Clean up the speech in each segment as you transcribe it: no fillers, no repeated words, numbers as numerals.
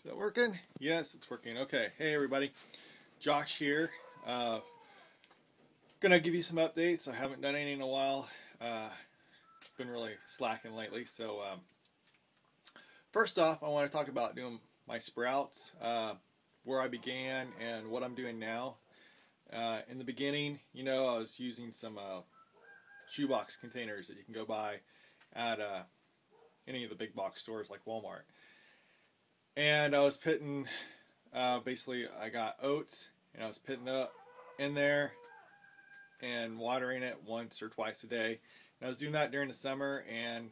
Is that working? Yes, it's working. Okay. Hey, everybody. Josh here. Gonna give you some updates. I haven't done any in a while. Been really slacking lately. So, first off, I want to talk about doing my sprouts, where I began and what I'm doing now. In the beginning, I was using some shoebox containers that you can go buy at any of the big box stores like Walmart. And I was putting, basically I got oats and I was putting up in there and watering it once or twice a day. And I was doing that during the summer and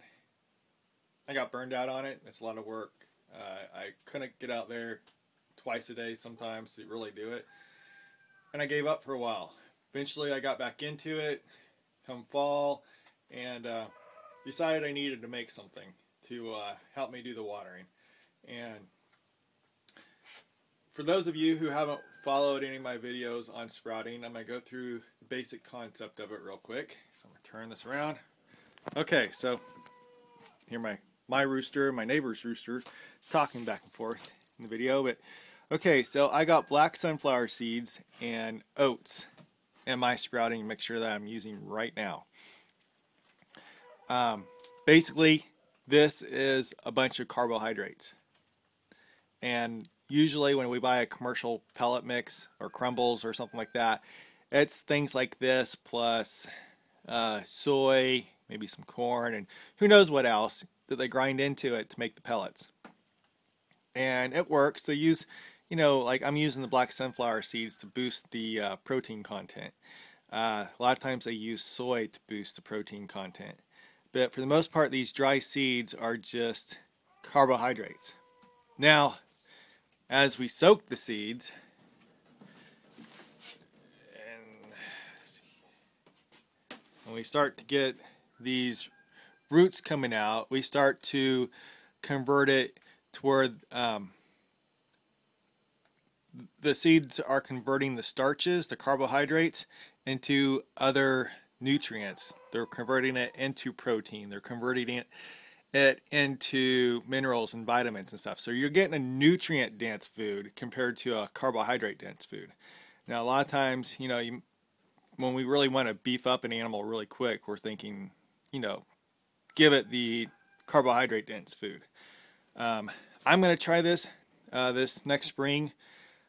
I got burned out on it. It's a lot of work. I couldn't get out there twice a day sometimes to really do it. And I gave up for a while. Eventually I got back into it come fall and decided I needed to make something to help me do the watering. And for those of you who haven't followed any of my videos on sprouting, I'm going to go through the basic concept of it real quick. So I'm going to turn this around. Okay, so here my rooster, my neighbor's rooster, talking back and forth in the video. But okay, so I got black sunflower seeds and oats in my sprouting mixture that I'm using right now. Basically, this is a bunch of carbohydrates. And usually when we buy a commercial pellet mix or crumbles or something like that, it's things like this plus soy, maybe some corn, and who knows what else that they grind into it to make the pellets. And it works. They use, like I'm using the black sunflower seeds to boost the protein content. A lot of times they use soy to boost the protein content. But for the most part, these dry seeds are just carbohydrates. Now, as we soak the seeds, and when we start to get these roots coming out, we start to convert it toward the seeds are converting the starches, the carbohydrates, into other nutrients. They're converting it into protein. They're converting it into minerals and vitamins and stuff. So you're getting a nutrient dense food compared to a carbohydrate dense food. Now a lot of times, when we really want to beef up an animal really quick, we're thinking, give it the carbohydrate dense food. I'm going to try this this next spring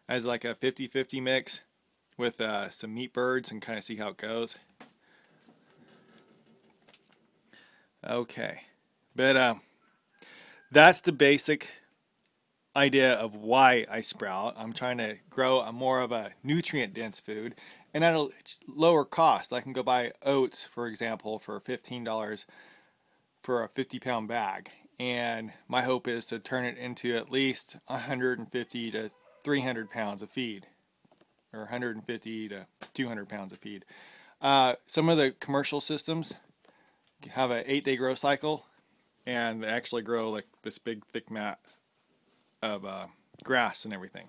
as like a 50-50 mix with some meat birds and kind of see how it goes. Okay. But that's the basic idea of why I sprout. I'm trying to grow a more of a nutrient-dense food, and at a lower cost. I can go buy oats, for example, for $15 for a 50-pound bag, and my hope is to turn it into at least 150 to 300 pounds of feed, or 150 to 200 pounds of feed. Some of the commercial systems have an 8-day grow cycle, and they actually grow like this big thick mat of grass and everything.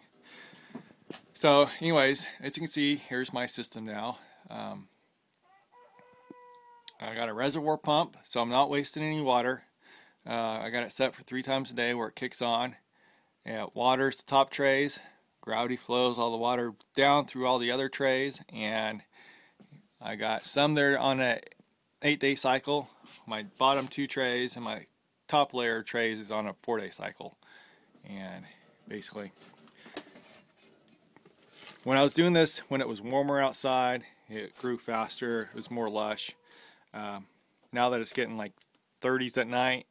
So anyways, as you can see, here's my system now. I got a reservoir pump, so I'm not wasting any water. I got it set for 3 times a day where it kicks on. It waters the top trays. Gravity flows all the water down through all the other trays, and I got some there on a 8-day cycle. My bottom 2 trays and my top layer trays is on a 4-day cycle. And basically, when I was doing this, when it was warmer outside, it grew faster, it was more lush. Now that it's getting like 30s at night,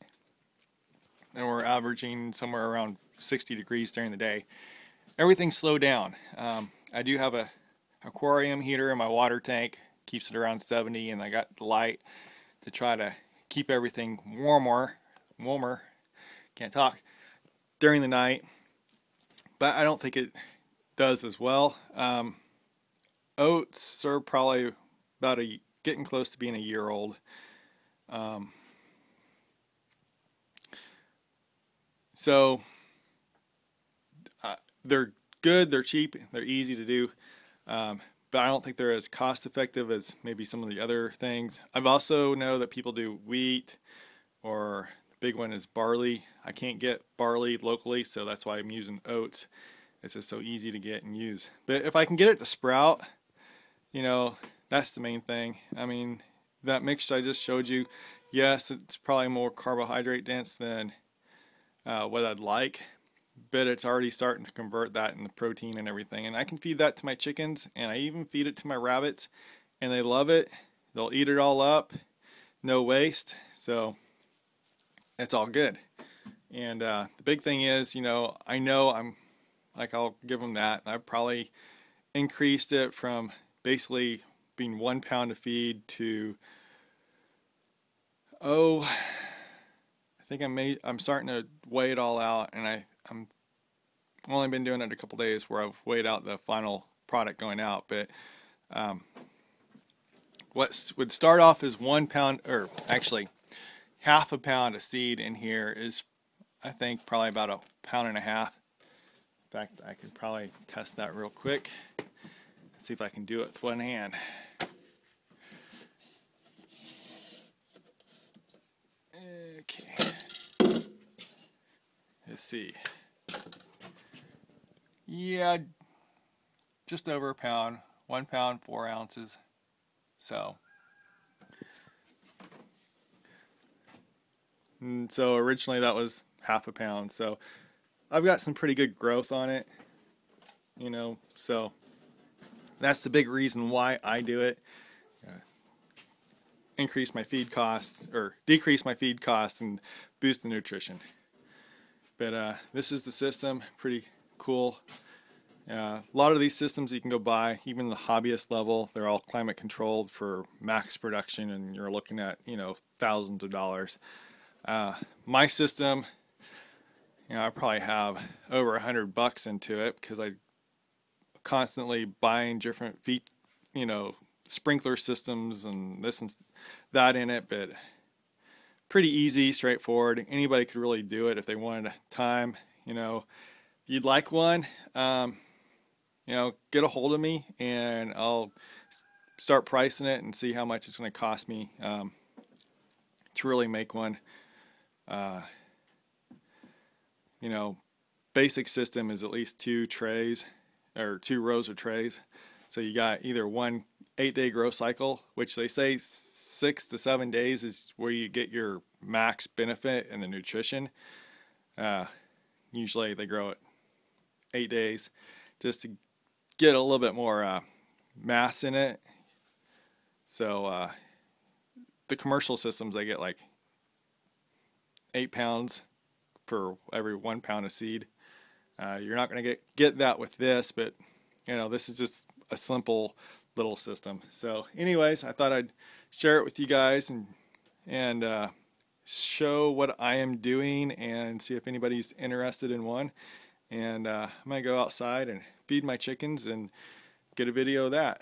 and we're averaging somewhere around 60 degrees during the day, everything's slowed down. I do have a aquarium heater in my water tank, keeps it around 70, and I got the light to try to keep everything warmer, can't talk, during the night, but I don't think it does as well. Oats are probably about getting close to being a year old. So they're good, they're cheap, they're easy to do, but I don't think they're as cost effective as maybe some of the other things. I've also know that people do wheat or big one is barley. I can't get barley locally, so that's why I'm using oats. It's just so easy to get and use. But if I can get it to sprout, you know, that's the main thing. I mean, that mix I just showed you, yes, it's probably more carbohydrate dense than what I'd like, but it's already starting to convert that into protein and everything. And I can feed that to my chickens, and I even feed it to my rabbits, and they love it. They'll eat it all up, no waste, so it's all good. And the big thing is, you know I'm like, I'll give them that. I've probably increased it from basically being 1 pound of feed to, I think I'm starting to weigh it all out, and I'm only been doing it a couple days where I've weighed out the final product going out. But what would start off as 1 pound, or actually half a pound of seed in here, is I think probably about 1.5 pounds. In fact, I could probably test that real quick. See if I can do it with one hand. Okay. Let's see. Yeah, just over a pound. 1 pound, 4 ounces. So originally that was half a pound. So I've got some pretty good growth on it, you know, so that's the big reason why I do it. Increase my feed costs, or decrease my feed costs, and boost the nutrition. But this is the system, pretty cool. A lot of these systems you can go buy, even the hobbyist level, they're all climate controlled for max production, and you're looking at, you know, thousands of dollars. My system, you know, I probably have over $100 into it, because I constantly buying different feet, you know, sprinkler systems and this and that in it. But pretty easy, straightforward. Anybody could really do it if they wanted time. You know, if you'd like one, you know, get a hold of me, and I'll start pricing it and see how much it's going to cost me to really make one. You know, basic system is at least 2 trays, or 2 rows of trays. So you got either one 8-day growth cycle, which they say 6 to 7 days is where you get your max benefit and the nutrition. Usually they grow it 8 days just to get a little bit more mass in it. So the commercial systems, they get like 8 pounds for every 1 pound of seed. You're not going to get that with this, but you know, this is just a simple little system. So anyways, I thought I'd share it with you guys, and show what I am doing, and see if anybody's interested in one. And I'm gonna go outside and feed my chickens and get a video of that.